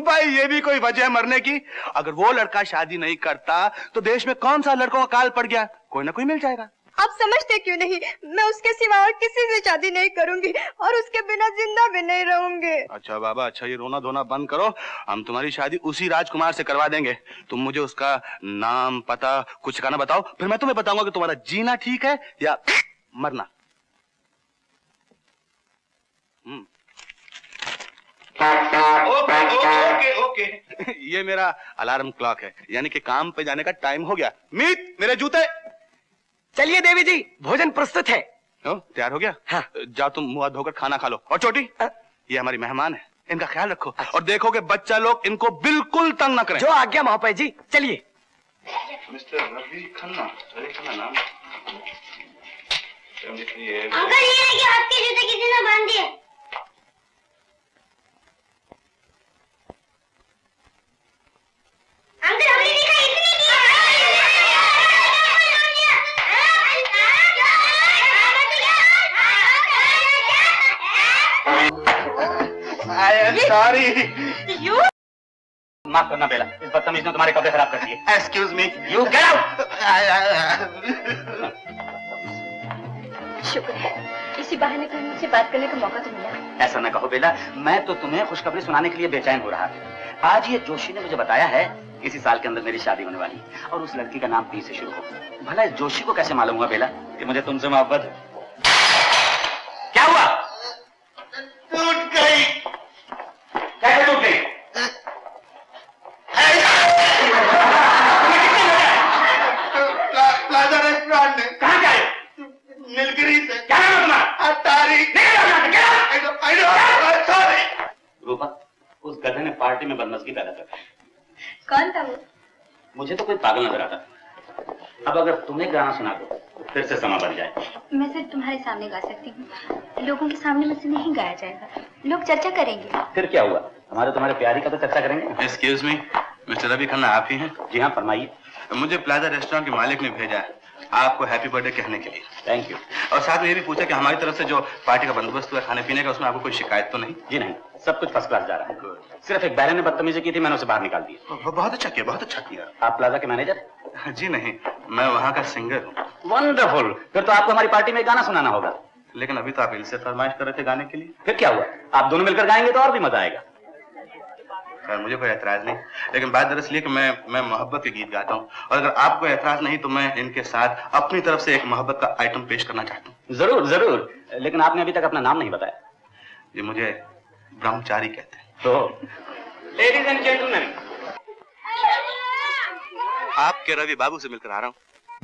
भाई ये भी कोई वजह है मरने की? अगर वो लड़का शादी नहीं करता तो देश में कौन सा लड़कों का काल पड़ गया, कोई ना कोई मिल जाएगा। आप समझते क्यों नहीं? मैं उसके सिवा और किसी से शादी नहीं करूंगी और उसके बिना जिंदा भी नहीं रहूंगी। अच्छा बाबा, अच्छा ये रोना धोना बंद करो, हम तुम्हारी शादी उसी राजकुमार से करवा देंगे। तुम मुझे उसका नाम पता कुछ ठिकाना बताओ, फिर मैं तुम्हें बताऊंगा कि तुम्हारा जीना ठीक है या मरना। ओके ओके ये मेरा अलार्म क्लॉक है, यानी कि काम पे जाने का टाइम हो गया। मीत, मेरे जूते। चलिए देवी जी, भोजन प्रस्तुत है। तैयार हो गया? हाँ। जाओ तुम मुंह हाथ धोकर खाना खा लो। और छोटी, ये हमारी मेहमान है, इनका ख्याल रखो और देखो कि बच्चा लोग इनको बिल्कुल तंग ना करें। जो आज्ञा महापय जी। चलिए। मिस्टर रवि खन्ना, रवि खन्ना नाम। अंकल ये देखिए, आपके जूते किसी ने बांध दिए। अंकल हमने देखा इसने किया। I am sorry. You? माफ करना बेला, इस बदतमीज ने तुम्हारे कपड़े खराब कर दिए। Excuse me. You get out. शुक्र है, इसी बहाने कहीं मुझसे बात करने का मौका तो मिला। ऐसा न कहो बेला, मैं तो तुम्हें खुशखबरी सुनाने के लिए बेचैन हो रहा था। आज ये जोशी ने मुझे बताया है इसी साल के अंदर मेरी शादी होने वाली और उस लड़की का नाम पी से शुरू हो। भला इस जोशी को कैसे मालूम हुआ बेला कि मुझे तुमसे मोहब्बत है? क्या हुआ? टूट गई। कैसे टूट गई? प्लाजा रेस्टोरेंट में। कहाँ गए? नीलगिरी से। क्या नाम है तुम्हारा? तारीख। रूपा, उस गधे ने पार्टी में बदमज़गी पैदा कर दी। कौन था वो? मुझे तो कोई पागल नजर आता। अब अगर तुम्हें गाना सुना दो तो फिर से समा बन जाए। मैं सिर्फ तुम्हारे सामने गा सकती हूँ, लोगों के सामने मुझसे नहीं गाया जाएगा, लोग चर्चा करेंगे। फिर क्या हुआ, हमारे तुम्हारे प्यारी का तो चर्चा करेंगे। Excuse me, mister Ravi Khanna आप ही हैं? जी हाँ, फरमाइए। मुझे प्लाजा रेस्टोरेंट के मालिक ने भेजा है आपको हैप्पी बर्थडे कहने के लिए। Thank you. और साथ में ये भी पूछा कि हमारी तरफ से जो पार्टी का बंदोबस्त हुआ खाने पीने का, उसमें आपको कोई शिकायत तो नहीं? जी नहीं, सब कुछ फर्स्ट क्लास जा रहा है। सिर्फ एक बैरे ने बदतमीजी की थी, मैंने उसे बाहर निकाल दिया। बहुत अच्छा किया, बहुत अच्छा किया। आप प्लाजा के मैनेजर? जी नहीं, मैं वहाँ का सिंगर हूँ। वंडरफुल, फिर तो आपको हमारी पार्टी में गाना सुनाना होगा। लेकिन अभी तो आप इनसे फरमाइश कर रहे थे गाने के लिए। फिर क्या हुआ, आप दोनों मिलकर गाएंगे तो और भी मजा आएगा। सर मुझे कोई ऐतराज नहीं, लेकिन बात दरअसल ये कि मैं मोहब्बत के गीत गाता हूँ और अगर आपको ऐतराज नहीं तो मैं इनके साथ अपनी तरफ से एक मोहब्बत का आइटम पेश करना चाहता हूँ। जरूर जरूर, लेकिन आपने अभी तक अपना नाम नहीं बताया। ये मुझे ब्रह्मचारी कहते हैं। तो लेडीज एंड जेंटलमैन, आपके रवि बाबू से मिलकर आ रहा हूँ।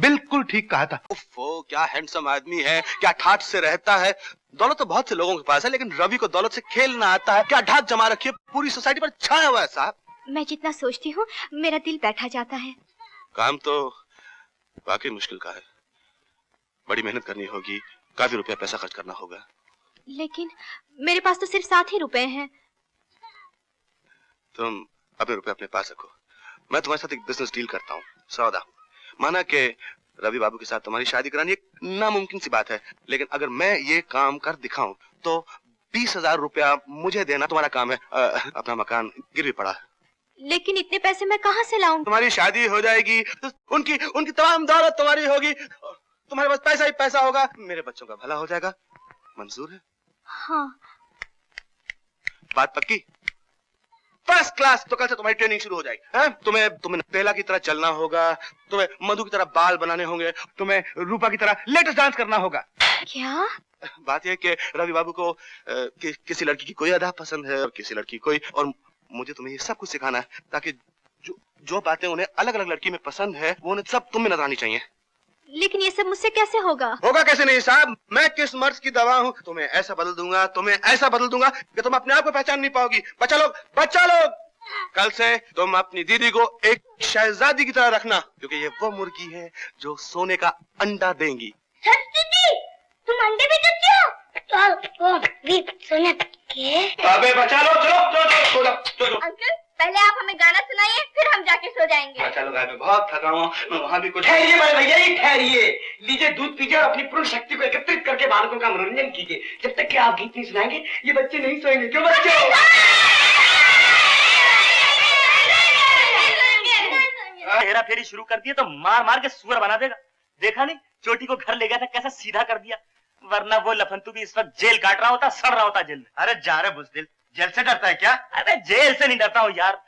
बिल्कुल ठीक कहा था। उफ़ो, क्या हैंडसम आदमी है, क्या ठाठ से रहता है। दौलत तो बहुत से लोगों के पास है, लेकिन रवि को दौलत से खेलना आता है। क्या ढाक जमा रखी है, पूरी सोसाइटी पर छाया हुआ है साहब। मैं जितना सोचती हूँ मेरा दिल बैठा जाता है। काम तो वाकई मुश्किल का है, बड़ी मेहनत करनी होगी, काफी रुपया पैसा खर्च करना होगा। लेकिन मेरे पास तो सिर्फ 7 ही रुपए हैं। तुम अपने रुपए अपने पास रखो, मैं तुम्हारे साथ एक बिजनेस डील करता हूँ। सौदा माना कि रवि बाबू के साथ तुम्हारी शादी करानी एक नामुमकिन सी बात है, लेकिन अगर मैं ये काम कर दिखाऊं तो 20,000 रुपया मुझे देना तुम्हारा काम है। अपना मकान गिरवी पड़ा है। लेकिन इतने पैसे मैं कहाँ से लाऊं? तुम्हारी शादी हो जाएगी, उनकी तमाम दौलत तुम्हारी होगी, तुम्हारे पास पैसा ही पैसा होगा, मेरे बच्चों का भला हो जाएगा। मंजूर है? हाँ। बात पक्की? First class. तो कल से तुम्हारी ट्रेनिंग शुरू हो जाएगी। हैं? तुम्हें पहला की तरह चलना होगा, तुम्हें मधु की तरह बाल बनाने होंगे, तुम्हें रूपा की तरह लेटेस्ट डांस करना होगा। क्या? बात यह कि रवि बाबू को किसी लड़की की कोई अदा पसंद है और किसी लड़की कोई, और मुझे तुम्हें ये सब कुछ सिखाना है ताकि जो बातें उन्हें अलग अलग लड़की में पसंद है वो उन्हें सब तुम में नजर आनी चाहिए। लेकिन ये सब मुझसे कैसे होगा? होगा कैसे नहीं साहब, मैं किस मर्ज की दवा हूँ, तुम्हें ऐसा बदल दूंगा, तुम्हें ऐसा बदल दूंगा कि तुम अपने आप को पहचान नहीं पाओगी। बच्चा लोग, कल से तुम अपनी दीदी को एक शहजादी की तरह रखना, क्योंकि ये वो मुर्गी है जो सोने का अंडा देंगी। दीदी, तुम अंडे भी देती हो? सोने के? अबे बच्चा लोग, चलो। अंकल, पहले आप हमें गाना सुनाइए, फिर हम जाके सो जाएंगे। बच्चा लोग, मैं बहुत थका हूँ, मैं वहाँ भी कुछ। ठहरिए बड़े भैया, ठहरिए, लीजिए दूध पीजिए और अपनी पूर्ण शक्ति को एकत्रित करके बालकों का मनोरंजन कीजिए। जब तक कि आप गीत नहीं सुनाएंगे ये बच्चे नहीं सोएंगे। क्यों बच्चे? हेरा फेरी शुरू कर दिए तो मार मार के सुअर बना देगा। देखा नहीं, चोटी को घर ले गया था, कैसा सीधा कर दिया, वरना वो लफंतू भी इस वक्त जेल काट रहा होता, सड़ रहा होता जेल में। अरे जा रहे बुज़दिल, जेल से डरता है क्या? अरे जेल से नहीं डरता हूँ यार,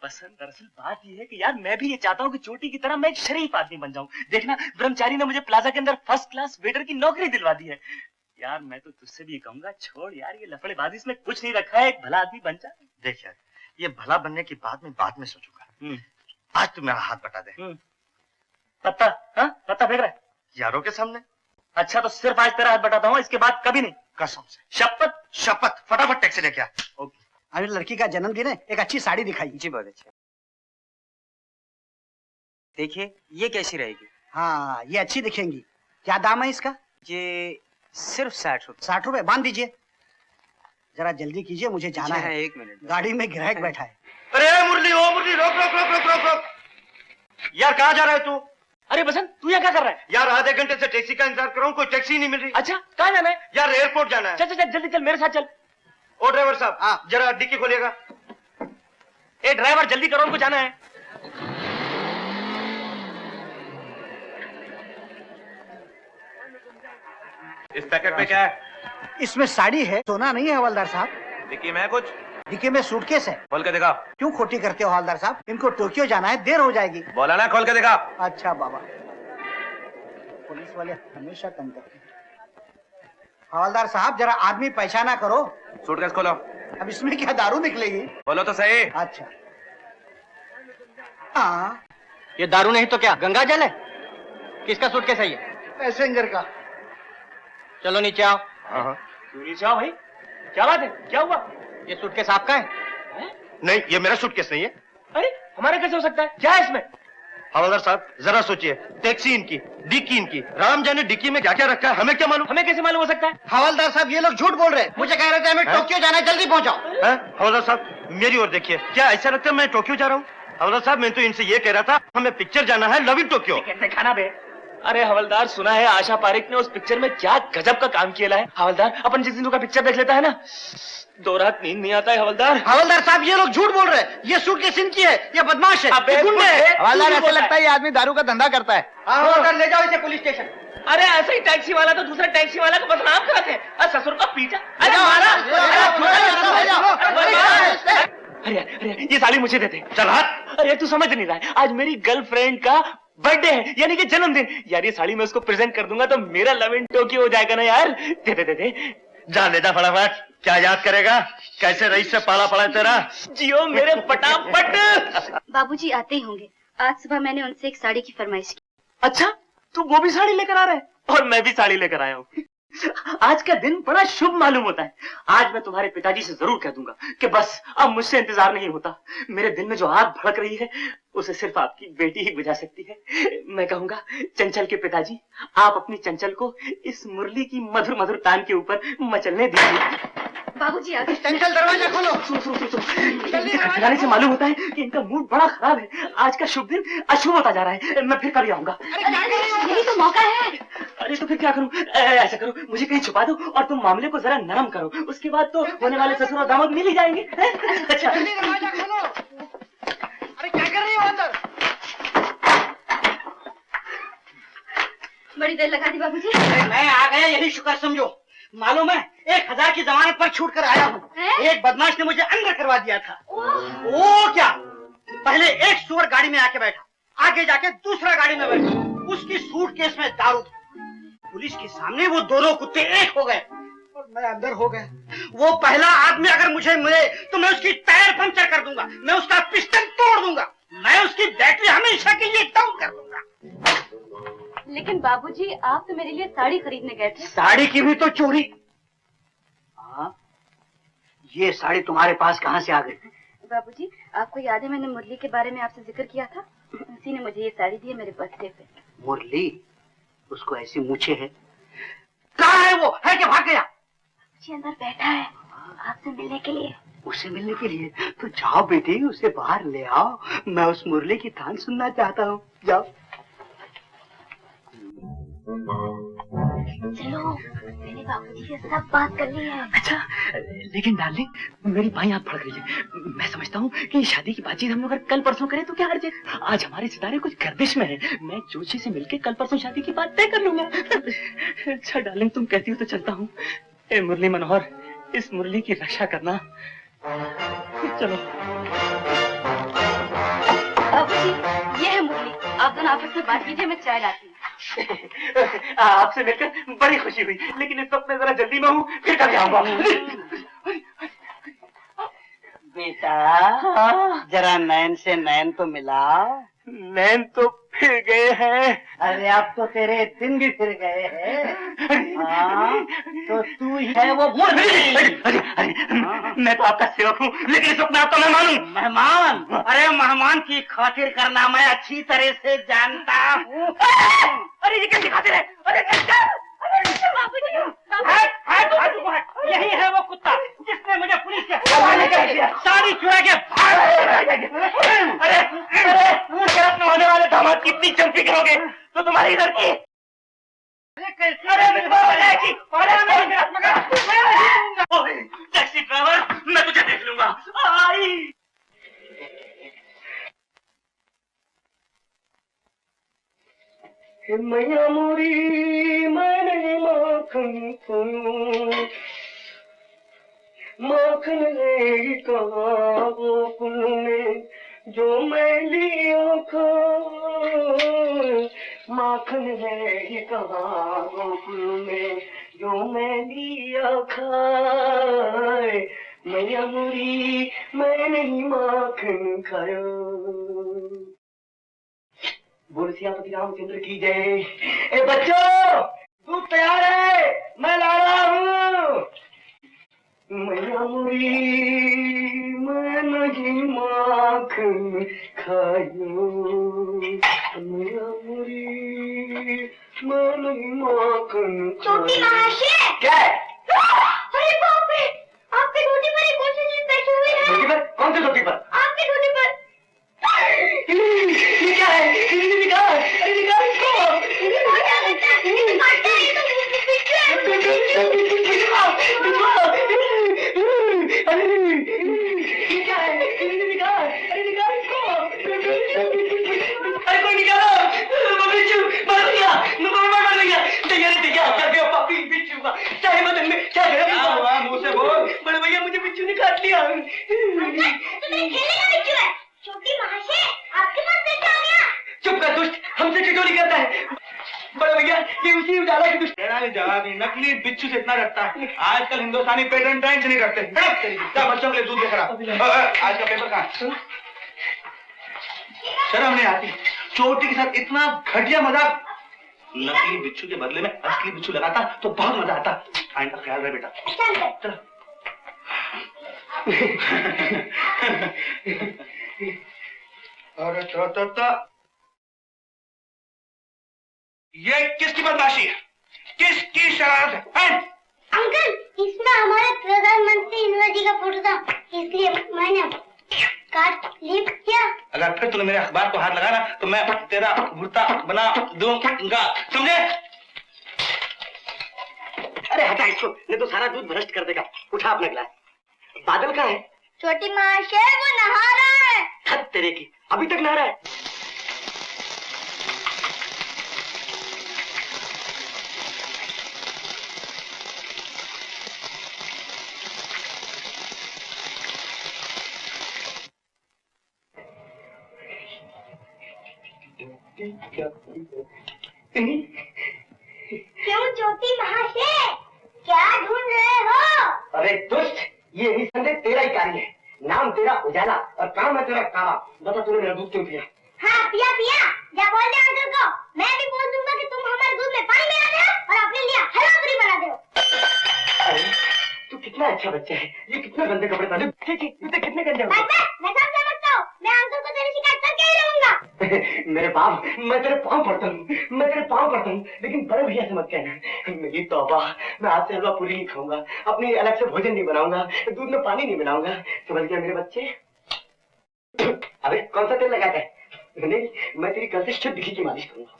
बसंत दरअसल बात ये है कि यार मैं भी ये चाहता हूँ कि चोटी की तरह मैं एक शरीफ आदमी बन जाऊं। देखना, ब्रह्मचारी ने मुझे प्लाजा के अंदर फर्स्ट क्लास वेटर की नौकरी दिलवा दी है। यार मैं तो तुझसे भी कहूंगा, छोड़ यार ये लफड़ेबाजी, इसमें कुछ नहीं रखा है, एक भला आदमी बन जा। देख यार, ये भला बनने की बात में बाद में सोचूंगा। आज तू मेरा हाथ बटा दे। पत्ता? हाँ, पत्ता फेंक रहा है यारों के सामने? अच्छा तो सिर्फ आज तेरा हाथ बटाता हूँ, इसके बाद कभी नहीं। कसम से। शपथ। शपथ। फटाफट टैक्सी लेके आ। ओके। अरे लड़की का जन्मदिन है, एक अच्छी साड़ी दिखाई। जी बहुत अच्छा। देखिए ये कैसी रहेगी? हाँ ये अच्छी दिखेंगी। क्या दाम है इसका? ये सिर्फ 60 रुपए। 60 रुपए? बांध दीजिए, जरा जल्दी कीजिए, मुझे जाना है। 1 मिनट, गाड़ी में ग्राहक बैठा है। अरे मुरली, ओ मुरली, रोक रोक रोक रोक रोक रोक। यार कहाँ जा रहा है तू? अरे बसंत, तू यहाँ क्या कर रहा है? यार आधे घंटे से टैक्सी का इंतजार कर रहा हूँ, कोई टैक्सी नहीं मिल रही। अच्छा कहाँ जाना है? यार एयरपोर्ट जाना है। चल चल चल, जल्दी चल, मेरे साथ चल। ओ ड्राइवर साहब, जरा डिक्की खोलिएगा। ए ड्राइवर जल्दी करो, उनको जाना है। इस पैकेट में क्या है? इसमें साड़ी है, सोना नहीं है हवलदार साहब। डिक्की में कुछ? डिक्की में सूटकेस है। खोल के दिखा। क्यों खोटी करते हो हवलदार साहब? इनको टोक्यो जाना है, देर हो जाएगी। बोला ना, खोल के दिखा। अच्छा बाबा, पुलिस वाले हमेशा तंग करते हैं। हवलदार साहब जरा आदमी पहचाना करो। सूटकेस खोलो। अब इसमें क्या दारू निकलेगी? बोलो तो सही। अच्छा। हाँ, ये दारू नहीं तो क्या गंगा जल है? किसका सूटकेस है ये? पैसेंजर का। चलो नीचे आओ। क्यों नीचे आओ भाई, क्या बात है, क्या हुआ? ये सूटकेस आपका है? नहीं, ये मेरा सूटकेस नहीं है। अरे हमारा कैसे हो सकता है, क्या है इसमें? हवलदार साहब जरा सोचिए, टैक्सी इनकी, डिक्की इनकी, राम जाने डिक्की में क्या क्या रखा है, हमें क्या मालूम? हमें कैसे मालूम हो सकता है? हवलदार साहब ये लोग झूठ बोल रहे हैं, मुझे कह रहे थे हमें टोक्यो जाना है, जल्दी पहुंचाओ। हवलदार साहब मेरी ओर देखिए, क्या ऐसा लगता है मैं टोक्यो जा रहा हूँ? हवलदार साहब मैं तो इनसे ये कह रहा था, हमें पिक्चर जाना है, लव इन टोक्यो। कैसे खाना बे? अरे हवलदार, सुना है आशा पारिक ने उस पिक्चर में क्या गजब का काम किया है। हवलदार अपन जिस दिन का पिक्चर देख लेता है ना, 2 रात नींद नहीं आता है हवलदार। हवलदार साहब ये लोग झूठ बोल रहे हैं, ये सूटकेस इनकी है, ये बदमाश है। हवलदार ऐसा लगता है ये आदमी दारू का धंधा करता है। हवलदार ले जाओ इसे पुलिस स्टेशन। अरे ऐसे ही टैक्सी वाला तो दूसरे टैक्सी वाला को बदनाम करते हैं, और ससुर का पीछा। अरे अरे ये साली मुझे देते। चल हाथ। अरे तू समझ नहीं रहा है, आज मेरी गर्लफ्रेंड का बर्थडे है, यानी कि जन्मदिन। यार ये साड़ी मैं उसको प्रेजेंट कर दूंगा तो मेरा लव इन टोक्यो हो जाएगा ना यार। दे दे दे दे। जा लेता फटाफट, क्या याद करेगा, कैसे रईस से पाला पड़ा तेरा। जियो मेरे फटाफट। बाबूजी आते ही होंगे। आज सुबह मैंने उनसे एक साड़ी की फरमाइश की। अच्छा तू वो भी साड़ी लेकर आ रहा है? और मैं भी साड़ी लेकर आया हूँ। आज का दिन बड़ा शुभ मालूम होता है। आज मैं तुम्हारे पिताजी से जरूर कह दूंगा कि बस अब मुझसे इंतजार नहीं होता। मेरे दिल में जो आग भड़क रही है उसे सिर्फ आपकी बेटी ही बुझा सकती है। मैं कहूंगा, चंचल के पिताजी, आप अपनी चंचल को इस मुरली की मधुर मधुर तान के ऊपर मचलने दीजिए। बाबूजी आ गए। चंचल दरवाजा खोलो। खिलाने से मालूम होता है कि इनका मूड बड़ा खराब है। आज का शुभ दिन अशुभ होता जा रहा है। मैं फिर कभी आऊंगा। यही तो मौका है। अरे तो फिर क्या करूं? ऐसा करो, मुझे कहीं छुपा दो और तुम मामले को जरा नरम करो, उसके बाद तो होने वाले ससुर और दामाद मिल ही जाएंगे। अच्छा दरवाजा खोलो। अरे क्या कर रही हो अंदर? बड़ी देर लगा दी बाबूजी। मैं आ गया यही शुक्र समझो। मालूम है 1000 की जमानत पर छूट कर आया हूँ। एक बदमाश ने मुझे अंदर करवा दिया था। ओ क्या, पहले एक सुअर गाड़ी में आके बैठा, आगे जाके दूसरा गाड़ी में बैठा, उसकी सूटकेस में दारू थी। पुलिस के सामने वो दोनों कुत्ते एक हो गए और मैं अंदर हो गया। वो पहला आदमी अगर मुझे मिले तो मैं उसकी टायर पंक्चर कर दूंगा, मैं उसका पिस्टन तोड़ दूंगा, मैं उसकी बैटरी हमेशा के लिए डाउन कर दूंगा। लेकिन बाबूजी आप तो मेरे लिए साड़ी खरीदने गए थे। साड़ी की भी तो चोरी। हाँ, ये साड़ी तुम्हारे पास कहाँ से आ गई? बाबूजी आपको याद है मैंने मुरली के बारे में आपसे जिक्र किया था, उसी ने मुझे ये साड़ी दी है मेरे बर्थडे पे। मुरली, उसको ऐसी मूछे है। कहाँ है वो? है कि भाग गया? जी अंदर बैठा है आपसे मिलने के लिए। उसे मिलने के लिए? तो जाओ बेटी, उसे बाहर ले आओ, मैं उस मुरली की तान सुनना चाहता हूँ। जाओ। चलो, मैंने बाबूजी से सब बात करनी है। अच्छा, लेकिन डार्लिंग मेरी बाईं आंख फड़क रही है। मैं समझता हूँ कि शादी की बातचीत हम लोग अगर कल परसों करें तो क्या हर्ज है? आज हमारे सितारे कुछ गर्दिश में है। मैं जोशी से मिलके कल परसों शादी की बात तय कर लूंगा। अच्छा डार्लिंग, तुम कहती हो तो चलता हूँ। ए मुरली मनोहर, इस मुरली की रक्षा करना। चलो। बाबूजी, ये है मुरली। आप दोनों आपस में बात कीजिए, मैं चाय लाती हूँ। आपसे मिलकर बड़ी खुशी हुई, लेकिन इस वक्त मैं जरा जल्दी में हूँ, फिर कभी आऊंगा। बेटा, जरा नैन से नैन तो मिला। नैन तो फिर गए हैं। अरे अब तो तेरे दिन भी फिर गए हैं। हाँ, तो तू ही है वो मुरली। अरे, मैं तो आपका सेवक हूँ, लेकिन इस वक्त मैं आपका मेहमान हूँ। मेहमान? अरे मेहमान की खातिर करना मैं अच्छी तरह से जानता हूँ। अरे ये कैसी खातिर है? अरे यही है वो कुत्ता जिसने मुझे पुलिस के हवाले कर दिया। सारी चुरा के अरे अपने होने वाले दामाद की इतनी चंपी करोगे तो तुम्हारी इधर की टैक्सी ड्राइवर, मैं तुझे देख लूंगा। आई मैया मोरी, मैं नहीं माखन खोयूं, माखन है कहाँ गोकुल में जो मैं लिया खा, माखन है कहाँ गोकुल में जो मैं लिया खाए, मैया मोरी मैं नहीं माखन खायो। बोल सियापति रामचंद्र की जय। ए बच्चों, दूध तैयार है, मैं ला रहा हूँ। मैया मुरी मैं नहीं माखन खायो, मैया मुरी मैं नहीं माखन छोटी महाशय। क्या है? अरे बाप रे, आपके धोती पर एक कौन सी चीज बैठी हुई है? धोती पर? कौन सी धोती पर? आपके धोती पर। ये क्या है? निकाल, अरे निकाल बड़े भैया मुझे बिच्छू ने काट लिया। छोटी महाशय, आपके पास कैसे आ गया? चुप कर दुष्ट, हमसे चिटोरी करता है। बड़े भैया ये उसी उजाला की दुष्ट। जवाब नकली बिच्छू से इतना डरता है। आजकल हिंदुस्तानी पेटेंट टाइम से नहीं करते। क्या बच्चों के लिए दूध लेकर आज का पेपर कहाँ? शर्म नहीं आती? चोटी के साथ इतना घटिया मजाक। नकली बिच्छू के बदले में असली बिच्छू लगाता तो बहुत मजा आता। आइंदा ख्याल रहे बेटा। चलो। अरे ये किसकी बदमाशी है? किसकी शरारत है? अंकल, इसमें हमारे प्रधानमंत्री इंदिरा जी का फोटो था, इसलिए मैंने काट लिप किया। अगर फिर तूने मेरे अखबार को हाथ लगाना तो मैं तेरा भुर्ता बना दूंगा, समझे? अरे हटा इसको, नहीं तो सारा दूध भ्रष्ट कर देगा। उठा अपना गिलास। बादल कहाँ है? छोटी महाशय, वो नहा रहा है। हद तेरे की, अभी तक नहा रहा है? क्यों छोटी महाशय, क्या ढूंढ रहे हो? अरे दुष्ट, ये निसंदेह तेरा ही कार्य है। नाम तेरा उजाला और काम है तेरा काला। बता तूने मेरा दूध क्यों पिया? हाँ पिया पिया, जा बोल दे अंकल को। मैं भी बोल दूंगा कि तुम हमारे दूध में पानी मिलाते हो और अपने लिए हलवा पूरी बनाते हो। अरे तू कितना अच्छा बच्चा है। ये कितने गंदे कपड़े पहने। कितने गंदे मैं सब समझता हूँ। मैं अंकल को तेरी शिकायत करके ही रहूंगा। मेरे बाप, मैं तेरे पाँव पड़ता हूँ, लेकिन बड़े भैया से मत कहना। मेरी तौबा, मैं आज से हलवा पूरी नहीं खाऊंगा, अपनी अलग से भोजन नहीं बनाऊंगा, दूध में पानी नहीं मिलाऊंगा। समझ गया मेरे बच्चे? अबे कौन सा तेल लगाता है? नहीं, मैं तेरी कल से शुद्ध घी की मालिश करूंगा।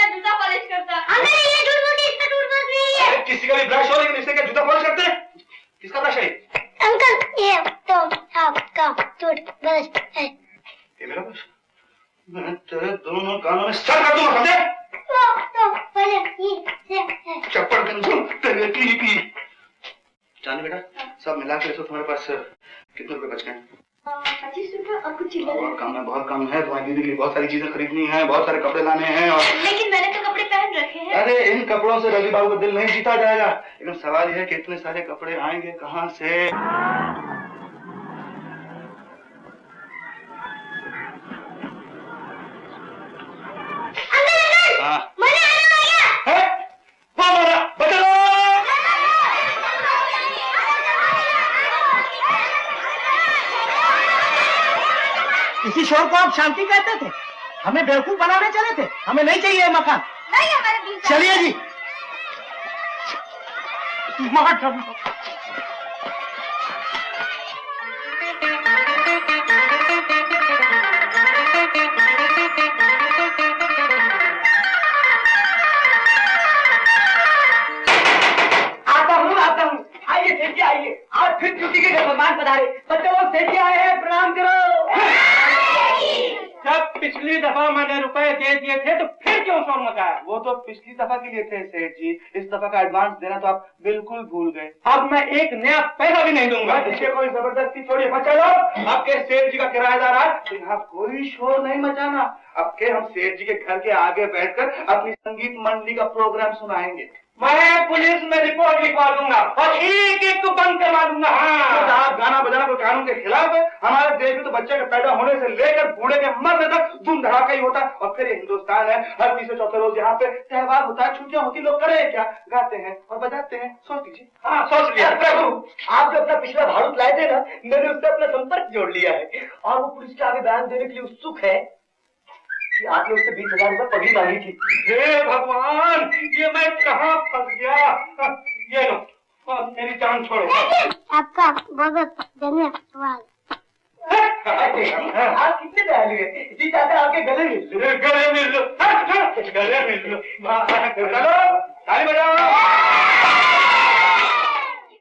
मेरा जूता पॉलिश करता। अंकल ये झूठ बोलते, इसका टूथब्रश नहीं है। किसी का भी ब्रश हो लेकिन इससे क्या जूता पॉलिश करते हैं? किसका ब्रश है? अंकल ये तो आपका टूथब्रश है। ये मेरा ब्रश? मैं तेरे दोनों कानों में सर कर दूंगा, समझे? वो तो पहले ही से है। चप्पड़ तेरे की। जाने बेटा, सब मिला के तुम्हारे पास कितने रुपए बच गए? 25 रुपए और कुछ चिल्लर। बहुत कम है। तुम्हारी दीदी के लिए बहुत सारी चीजें खरीदनी है, बहुत सारे कपड़े लाने हैं। और लेकिन मैंने तो कपड़े पहन रखे हैं। अरे इन कपड़ों से रवि बाबू का दिल नहीं जीता जाएगा। लेकिन सवाल यह है कि इतने सारे कपड़े आएंगे कहाँ से? हाँ। मैंने आना आ गया। है? वो हमारा बचा लो। इसी शोर को आप शांति कहते थे? हमें बेवकूफ बनाने चले थे? हमें नहीं चाहिए मकान। नहीं हमारे बीच। चलिए जी। आता हूँ। आइए सेठ जी आइए। आज फिर ड्यूटी के लिए मेहमान पधारे। बच्चों लोग सेठ जी आए हैं, प्रणाम करो। जब पिछली दफा मैंने रुपए दे दिए थे तो फिर क्यों शोर मचाया? वो तो पिछली दफा के लिए थे सेठ जी। इस दफा का एडवांस देना तो आप बिल्कुल भूल गए। अब मैं एक नया पैसा भी नहीं दूंगा। इसके कोई जबरदस्ती थोड़ी मचा लो। आपके सेठ जी का किराएदार है, तो यहाँ कोई शोर नहीं मचाना। अब के हम सेठ जी के घर के आगे बैठकर अपनी संगीत मंडली का प्रोग्राम सुनाएंगे। मैं पुलिस में रिपोर्ट लिखवा दूंगा और एक एक को बंद करवा दूंगा। तो हाँ, आप गाना बजाना कोई कानून के खिलाफ है? हमारे देश में तो बच्चे के पैदा होने से लेकर बूढ़े के मरने तक धूम धड़ाका ही होता है। और फिर ये हिंदुस्तान है, हर तीसरे चौथे रोज यहाँ पे त्योहार होता है, छुट्टियां होती, लोग करें क्या? गाते हैं और बजाते हैं। सोच लीजिए। हाँ सोच लिया। प्रभु, आप जो अपना पिछला भाड़ूत लाए थे ना, मैंने उससे अपना संपर्क जोड़ लिया है और वो पुलिस के आगे बयान देने के लिए उत्सुक है कि आपने उससे 20,000 रुपए पगड़ी मांगी थी। हे भगवान, ये मैं कहाँ फंस गया? ये लो और मेरी जान छोड़ो। आपका बहुत धन्यवाद। आप कितने दयालु हैं। जी चाहते आपके गले मिल लो। गले मिल लो, गले मिल लो।